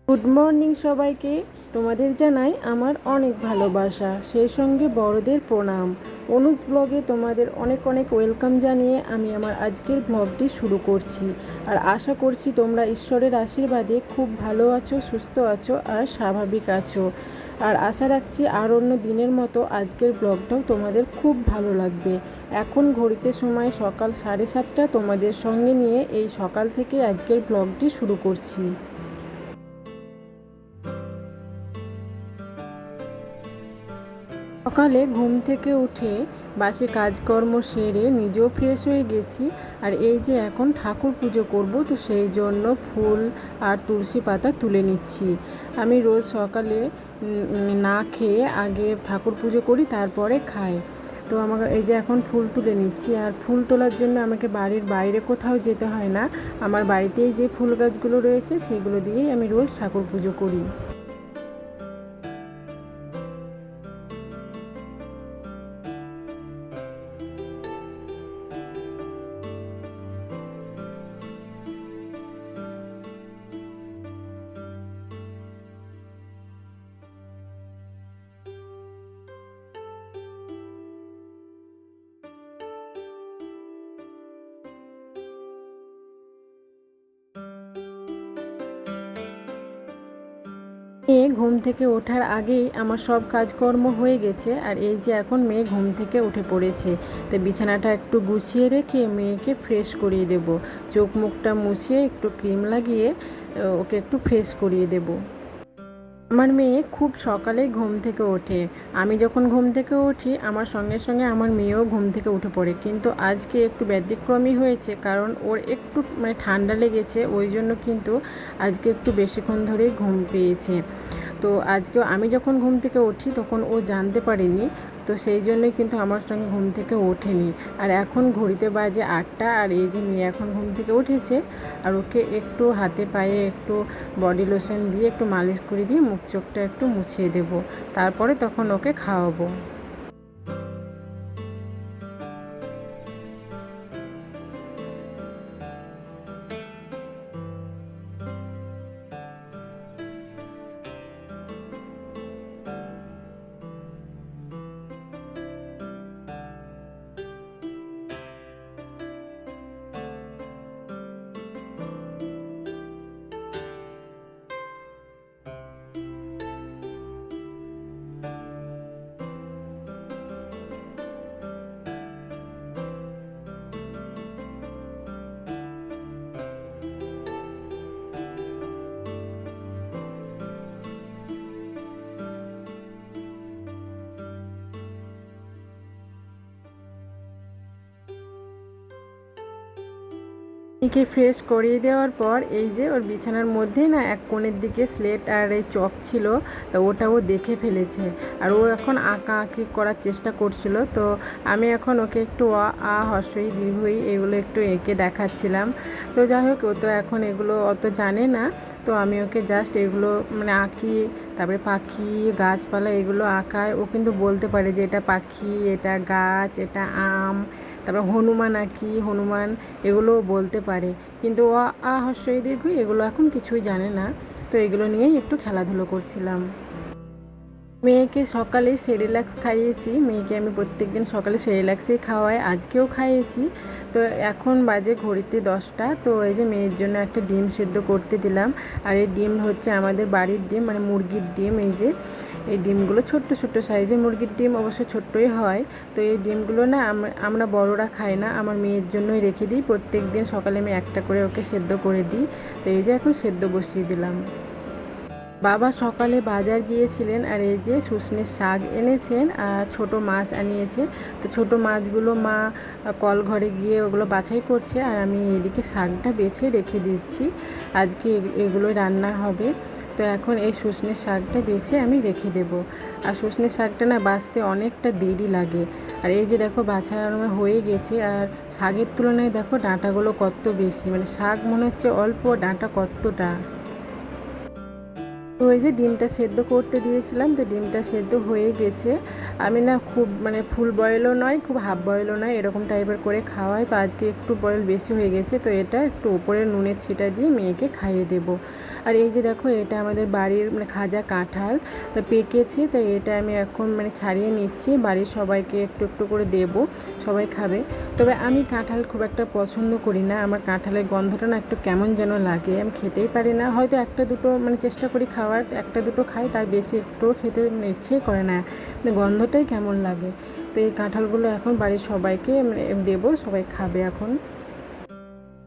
Good morning সবাইকে। তোমাদের জানাই আমার অনেক ভালোবাসা, সেই সঙ্গে বড়দের প্রণাম। অনুজ ব্লগে তোমাদের অনেক অনেক ওয়েলকাম জানিয়ে আমি আমার আজকের ব্লগটি শুরু করছি। আর আশা করছি তোমরা ঈশ্বরের আশীর্বাদে খুব ভালো আছো, সুস্থ আছো আর স্বাভাবিক আছো। আর আশা রাখছি আর অন্য দিনের মতো আজকের ব্লগটাও তোমাদের খুব ভালো লাগবে। এখন ঘড়িতে সময় সকাল 7:30। তোমাদের সঙ্গে নিয়ে এই সকাল থেকে আজকের ব্লগটি শুরু করছি। সকালে ঘুম থেকে উঠে বাসি কাজকর্ম সেরে নিজেও ফ্রেশ হয়ে গেছি। আর এই যে এখন ঠাকুর পুজো করব, তো সেই জন্য ফুল আর তুলসী পাতা তুলে নিচ্ছি। আমি রোজ সকালে না খেয়ে আগে ঠাকুর পুজো করি, তারপরে খাই। তো আমাকে এই যে এখন ফুল তুলে নিচ্ছি। আর ফুল তোলার জন্য আমাকে বাড়ির বাইরে কোথাও যেতে হয় না, আমার বাড়িতেই যে ফুল গাছগুলো রয়েছে সেগুলো দিয়েই আমি রোজ ঠাকুর পুজো করি। মেয়ে ঘুম থেকে ওঠার আগেই আমার সব কাজকর্ম হয়ে গেছে। আর এই যে এখন মেয়ে ঘুম থেকে উঠে পড়েছে, তো বিছানাটা একটু গুছিয়ে রেখে মেয়েকে ফ্রেশ করিয়ে দেব। চোখ মুখটা মুছিয়ে একটু ক্রিম লাগিয়ে ওকে একটু ফ্রেশ করিয়ে দেব। আমার মেয়ে খুব সকালে ঘুম থেকে ওঠে। আমি যখন ঘুম থেকে উঠি আমার সঙ্গে সঙ্গে আমার মেয়েও ঘুম থেকে উঠে পড়ে, কিন্তু আজকে একটু ব্যতিক্রমী হয়েছে, কারণ ওর একটু ঠান্ডা লেগেছে, ওই জন্য কিন্তু আজকে একটু বেশিক্ষণ ধরেই ঘুম পেয়েছে। তো আজকেও আমি যখন ঘুম থেকে উঠি তখন ও জানতে পারেনি, তো সেই জন্যই কিন্তু আমার সঙ্গে ঘুম থেকে ওঠেনি। আর এখন ঘড়িতে বাজে 8টা, আর এই যে মেয়ে এখন ঘুম থেকে উঠেছে। আর ওকে একটু হাতে পায়ে একটু বডি লোশন দিয়ে একটু মালিশ করে দিয়ে মুখ চোখটা একটু মুছিয়ে দেব, তারপরে তখন ওকে খাওয়াবো। একে ফ্রেশ করিয়ে দেওয়ার পর এই যে ওর বিছানার মধ্যে না এক কোণের দিকে স্লেট আর এই চক ছিল, তো ওটা ও দেখে ফেলেছে। আর ও এখন আঁকা আঁকি করার চেষ্টা করছিল, তো আমি এখন ওকে একটু আ হ্রস্বই দীর্ঘই এগুলো একটু এঁকে দেখাচ্ছিলাম। তো যাই হোক, ও তো এখন এগুলো অত জানে না, তো আমি ওকে জাস্ট এগুলো আঁকি। তারপরে পাখি, গাছপালা এগুলো আঁকায় ও কিন্তু বলতে পারে যে এটা পাখি, এটা গাছ, এটা আম। তারপর হনুমান আঁকি, হনুমান এগুলোও বলতে পারে, কিন্তু অ আ হ্রস্ব ই দীর্ঘ এগুলো এখন কিছুই জানে না। তো এগুলো নিয়েই একটু খেলাধুলো করছিলাম। মেয়েকে সকালে সেরেল্যাক্স খাইয়েছি। মেয়েকে আমি প্রত্যেকদিন সকালে সেরেল্যাক্সই খাওয়াই, আজকেও খাইয়েছি। তো এখন বাজে ঘড়িতে 10টা। তো এই যে মেয়ের জন্য একটা ডিম সিদ্ধ করতে দিলাম। আর এই ডিম হচ্ছে আমাদের বাড়ির ডিম, মুরগির ডিম। এই যে এই ডিমগুলো ছোট্ট ছোট্ট সাইজের, মুরগির ডিম অবশ্য ছোট্টই হয়। তো এই ডিমগুলো না আমরা বড়রা খাই না, আমার মেয়ের জন্যই রেখে দিই। প্রত্যেক দিন সকালে আমি একটা করে ওকে সেদ্ধ করে দিই। তো এই যে এখন সেদ্ধ বসিয়ে দিলাম। বাবা সকালে বাজার গিয়েছিলেন, আর এই যে শুশনির শাক এনেছেন আর ছোট মাছ আনিয়েছে। তো ছোট মাছগুলো মা কল ঘরে গিয়ে ওগুলো বাছাই করছে, আর আমি এদিকে শাকটা বেছে রেখে দিচ্ছি। আজকে এগুলো রান্না হবে। তো এখন এই শুশনির শাকটা বেছে আমি রেখে দেব। আর শুশনির শাকটা না বাছতে অনেকটা দেরি লাগে। আর এই যে দেখো বাছানো হয়ে গেছে, আর শাকের তুলনায় দেখো ডাঁটাগুলো কত বেশি, শাক মনে হচ্ছে অল্প, ডাঁটা কতটা। তো এই যে ডিমটা সেদ্ধ করতে দিয়েছিলাম, তো ডিমটা সেদ্ধ হয়ে গেছে। আমি না খুব ফুল বয়েলও নয়, খুব হাফ বয়েলও নয়, এরকম টাইপের করে খাওয়াই। তো আজকে একটু বয়েল বেশি হয়ে গেছে, তো এটা একটু উপরে নুনের ছিটা দিয়ে মেয়েকে খাইয়ে দেব। আর এই যে দেখো এটা আমাদের বাড়ির মানে খাজা কাঁঠাল, তো পেকেছে, তাই এটা আমি এখন মানে ছাড়িয়ে নিচ্ছি, বাড়ির সবাইকে একটু একটু করে দেব, সবাই খাবে। তবে আমি কাঁঠাল খুব একটা পছন্দ করি না, আমার কাঁঠালের গন্ধটা না একটু কেমন যেন লাগে, আমি খেতেই পারি না। হয়তো একটা দুটো মানে চেষ্টা করি খাওয়ার, একটা দুটো খাই, তার বেশি একটুও খেতে ইচ্ছেই করে না, মানে গন্ধটাই কেমন লাগে। তো এই কাঁঠালগুলো এখন বাড়ির সবাইকে মানে দেবো, সবাই খাবে এখন।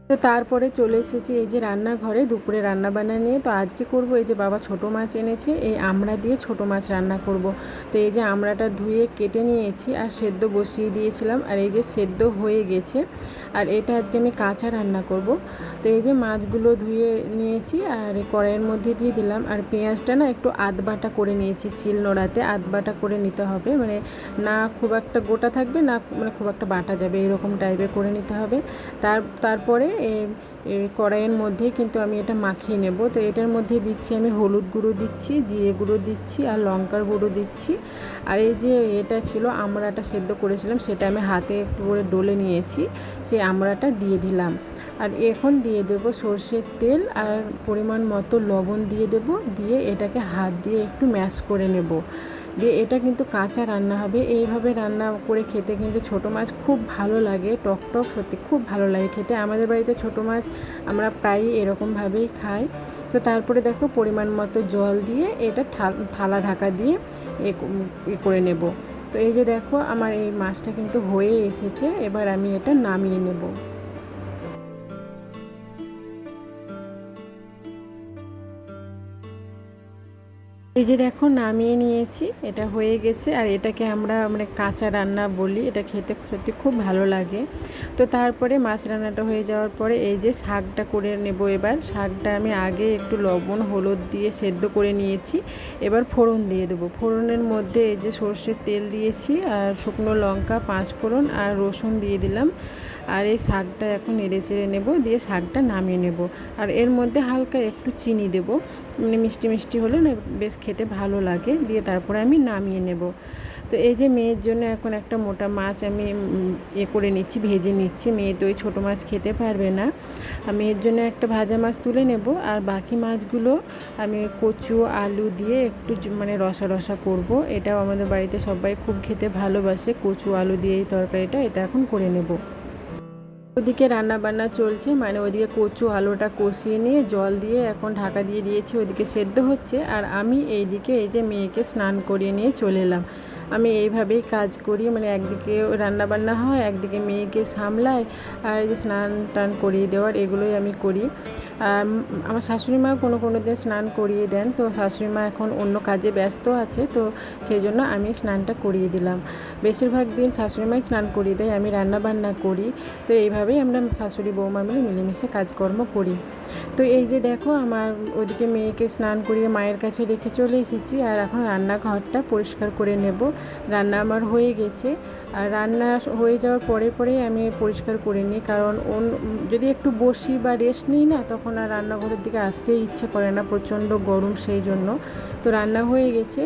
তো তারপরে চলে এসেছি এই যে রান্নাঘরে দুপুরে রান্নাবান্না নিয়ে। তো আজকে করব এই যে বাবা ছোটো মাছ এনেছে, এই আমড়া দিয়ে ছোটো মাছ রান্না করব। তো এই যে আমড়াটা ধুয়ে কেটে নিয়েছি আর সেদ্ধ বসিয়ে দিয়েছিলাম, আর এই যে সেদ্ধ হয়ে গেছে। আর এটা আজকে আমি কাঁচা রান্না করব। তো এই যে মাছগুলো ধুয়ে নিয়েছি আর কড়াইয়ের মধ্যে দিয়ে দিলাম। আর পেঁয়াজটা না একটু আধবাটা করে নিয়েছি, শিলনোড়াতে আধবাটা করে নিতে হবে, মানে না খুব একটা গোটা থাকবে না মানে খুব একটা বাটা যাবে, এরকম টাইপের করে নিতে হবে। তারপরে কড়াইয়ের মধ্যে কিন্তু আমি এটা মাখিয়ে নেব। তো এটার মধ্যে দিচ্ছি আমি হলুদ গুঁড়ো দিচ্ছি, জিরে গুঁড়ো দিচ্ছি আর লঙ্কার গুঁড়ো দিচ্ছি। আর এই যে এটা ছিল আমড়াটা সেদ্ধ করেছিলাম, সেটা আমি হাতে একটু করে ডলে নিয়েছি, সেই আমড়াটা দিয়ে দিলাম। আর এখন দিয়ে দেবো সর্ষের তেল আর পরিমাণ মতো লবণ দিয়ে দেব, দিয়ে এটাকে হাত দিয়ে একটু ম্যাশ করে নেব। দিয়ে এটা কিন্তু কাঁচা রান্না হবে, এইভাবে রান্না করে খেতে কিন্তু ছোটো মাছ খুব ভালো লাগে, টক টক, সত্যি খুব ভালো লাগে খেতে। আমাদের বাড়িতে ছোটো মাছ আমরা প্রায়ই এরকমভাবেই খাই। তো তারপরে দেখো পরিমাণ মতো জল দিয়ে এটা থালা ঢাকা দিয়ে এ করে নেব। তো এই যে দেখো আমার এই মাছটা কিন্তু হয়ে এসেছে, এবার আমি এটা নামিয়ে নেব। এই যে দেখো নামিয়ে নিয়েছি, এটা হয়ে গেছে। আর এটাকে আমরা মানে কাঁচা রান্না বলি, এটা খেতে সত্যি খুব ভালো লাগে। তো তারপরে মাছ রান্নাটা হয়ে যাওয়ার পরে এই যে শাকটা করে নেব। এবার শাকটা আমি আগে একটু লবণ হলুদ দিয়ে সেদ্ধ করে নিয়েছি, এবার ফোড়ন দিয়ে দেবো। ফোড়নের মধ্যে এই যে সর্ষের তেল দিয়েছি আর শুকনো লঙ্কা, পাঁচ ফোড়ন আর রসুন দিয়ে দিলাম। আর এই শাকটা এখন নেড়ে চেড়ে নেব, দিয়ে শাকটা নামিয়ে নেব। আর এর মধ্যে হালকা একটু চিনি দেব, মানে মিষ্টি মিষ্টি হলে না বেশ খেতে ভালো লাগে। দিয়ে তারপরে আমি নামিয়ে নেব। তো এই যে মেয়ের জন্য এখন একটা মোটা মাছ আমি করে নিচ্ছি, ভেজে নিচ্ছি। মেয়ে তো ওই ছোটো মাছ খেতে পারবে না, মেয়ের জন্য একটা ভাজা মাছ তুলে নেব। আর বাকি মাছগুলো আমি কচু আলু দিয়ে একটু মানে রসা রসা করব। এটাও আমাদের বাড়িতে সবাই খুব খেতে ভালোবাসে, কচু আলু দিয়ে এই তরকারিটা, এটা এখন করে নেব। ওদিকে রান্না বান্না চলছে, মানে ওইদিকে কচু আলুটা কষিয়ে নিয়ে জল দিয়ে এখন ঢাকা দিয়ে দিয়েছি, ওইদিকে সেদ্ধ হচ্ছে। আর আমি এইদিকে এই যে মেয়েকে স্নান করিয়ে নিয়ে চলে এলাম। আমি এইভাবেই কাজ করি, মানে একদিকে রান্না বান্না হয়, একদিকে মেয়েকে সামলাই, আর এই যে স্নান টান করিয়ে দেওয়ার এগুলোই আমি করি। আমার শাশুড়ি মা কোনো দিন স্নান করিয়ে দেন, তো শাশুড়ি মা এখন অন্য কাজে ব্যস্ত আছে, তো সেই জন্য আমি স্নানটা করিয়ে দিলাম। বেশিরভাগ দিন শাশুড়ি মাই স্নান করিয়ে দেয়, আমি রান্না বান্না করি। তো এইভাবেই আমরা শাশুড়ি বৌমা মিলে মিলেমিশে কাজকর্ম করি। তো এই যে দেখো আমার ওদিকে মেয়েকে স্নান করিয়ে মায়ের কাছে রেখে চলে এসেছি, আর এখন রান্নাঘরটা পরিষ্কার করে নেব। রান্না আমার হয়ে গেছে, আর রান্না হয়ে যাওয়ার পরেই আমি পরিষ্কার করে নিই, কারণ যদি একটু বসি বা রেস্ট নিই না, তখন আর রান্নাঘরের দিকে আসতেই ইচ্ছে করে না, প্রচণ্ড গরম সেই জন্য। তো রান্না হয়ে গেছে,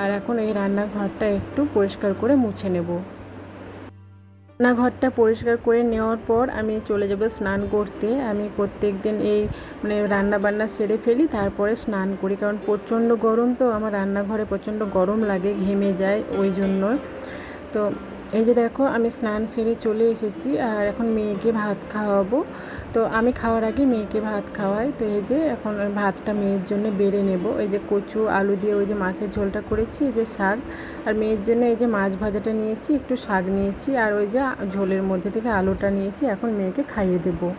আর এখন এই রান্নাঘরটা একটু পরিষ্কার করে মুছে নেব। রান্নাঘরটা পরিষ্কার করে নেওয়ার পর আমি চলে যাব স্নান করতে। আমি প্রত্যেক দিন এই মানে রান্না বান্না সেরে ফেলি, তারপরে স্নান করি, কারণ প্রচণ্ড গরম, তো আমার রান্নাঘরে প্রচণ্ড গরম লাগে, ঘেমে যায় ওই জন্য। তো এই যে দেখো আমি স্নান সেরে চলে এসেছি, আর এখন মেয়েকে ভাত খাওয়াবো। তো আমি খাওয়ার আগে মেয়েকে ভাত খাওয়াই। তো এই যে এখন ভাতটা মেয়ের জন্য বেড়ে নেব। এই যে কচু আলু দিয়ে ওই যে মাছের ঝোলটা করেছি, এই যে শাক, আর মেয়ের জন্য এই যে মাছ ভাজাটা নিয়েছি, একটু শাক নিয়েছি, আর ওই যে ঝোলের মধ্যে থেকে আলুটা নিয়েছি, এখন মেয়েকে খাইয়ে দেবো।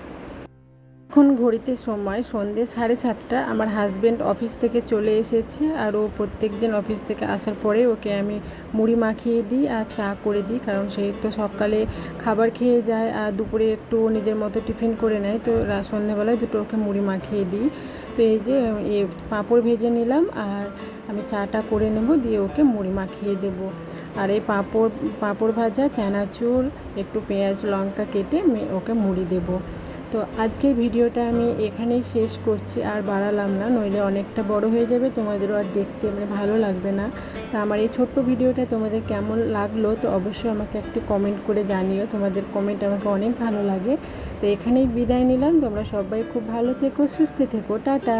এখন ঘড়িতে সময় সন্ধ্যে 7:30। আমার হাজব্যান্ড অফিস থেকে চলে এসেছে, আর ও প্রত্যেক দিন অফিস থেকে আসার পরে ওকে আমি মুড়ি মাখিয়ে দিই আর চা করে দিই, কারণ সে তো সকালে খাবার খেয়ে যায় আর দুপুরে একটু নিজের মতো টিফিন করে নেয়, তো সন্ধ্যেবেলায় দুটো ওকে মুড়ি মাখিয়ে দিই। তো এই যে পাঁপড় ভেজে নিলাম, আর আমি চাটা করে নেব, দিয়ে ওকে মুড়ি মাখিয়ে দেব। আর এই পাঁপড় ভাজা, চানাচুর, একটু পেঁয়াজ লঙ্কা কেটে ওকে মুড়ি দেব। তো আজকের ভিডিওটা আমি এখানেই শেষ করছি, আর বাড়ালাম না, নইলে অনেকটা বড় হয়ে যাবে, তোমাদেরও আর দেখতে মানে ভালো লাগবে না। তো আমার এই ছোট্ট ভিডিওটা তোমাদের কেমন লাগলো, তো অবশ্যই আমাকে একটি কমেন্ট করে জানিও, তোমাদের কমেন্ট আমাকে অনেক ভালো লাগে। তো এখানেই বিদায় নিলাম, তোমরা সবাই খুব ভালো থেকো, সুস্থ থেকো, টাটা।